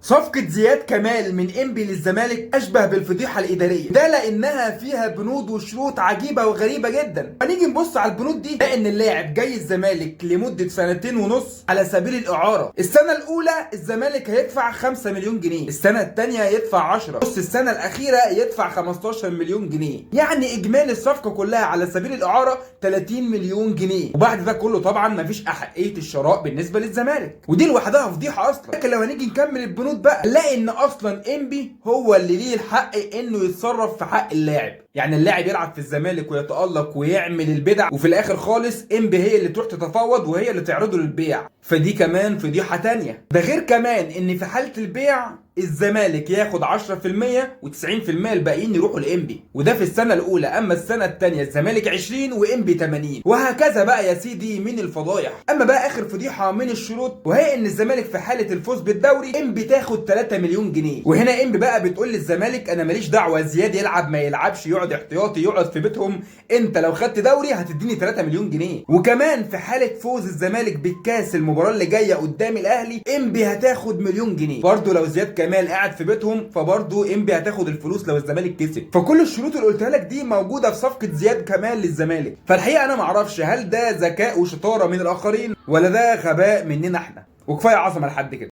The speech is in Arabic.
صفقة زياد كمال من انبي للزمالك اشبه بالفضيحة الادارية، ده لانها فيها بنود وشروط عجيبة وغريبة جدا. هنيجي نبص على البنود دي، لان اللاعب جاي الزمالك لمدة 2.5 سنين على سبيل الاعارة. السنة الاولى الزمالك هيدفع 5 مليون جنيه، السنة الثانية يدفع 10، بص السنة الاخيرة يدفع 15 مليون جنيه، يعني اجمالي الصفقة كلها على سبيل الاعارة 30 مليون جنيه. وبعد ده كله طبعا مفيش احقية الشراء بالنسبة للزمالك، ودي لوحدها فضيحة اصلا. لكن لو هنيجي نكمل البنود بقى، نلاقي ان اصلا انبي هو اللي ليه الحق انه يتصرف في حق اللاعب. يعني اللاعب يلعب في الزمالك ويتألق ويعمل البدع، وفي الاخر خالص انبي هي اللي تروح تتفاوض وهي اللي تعرضه للبيع. فدي كمان فضيحة تانية. ده غير كمان ان في حالة البيع الزمالك ياخد 10% و90% الباقيين يروحوا لانبي، وده في السنة الاولى. اما السنة الثانية الزمالك 20 وانبي 80، وهكذا بقى يا سيدي من الفضايح. اما بقى اخر فضيحة من الشروط، وهي ان الزمالك في حالة الفوز بالدوري انبي تاخد 3 مليون جنيه. وهنا انبي بقى بتقول للزمالك انا ماليش دعوة زياد يلعب ما يلعبش، يقعد احتياطي، يقعد في بيتهم، انت لو خدت دوري هتديني 3 مليون جنيه. وكمان في حالة فوز الزمالك بالكاس المباراة اللي جاية قدام الاهلي انبي هتاخد مليون جنيه. برضه لو زياد كمال قاعد في بيتهم فبرضه انبي هتاخد الفلوس لو الزمالك كسب. فكل الشروط اللي قلتها لك دي موجودة في صفقة زياد كمال للزمالك. فالحقيقة انا معرفش هل ده ذكاء وشطارة من الاخرين ولا ده غباء مننا احنا. وكفاية عظمة لحد كده.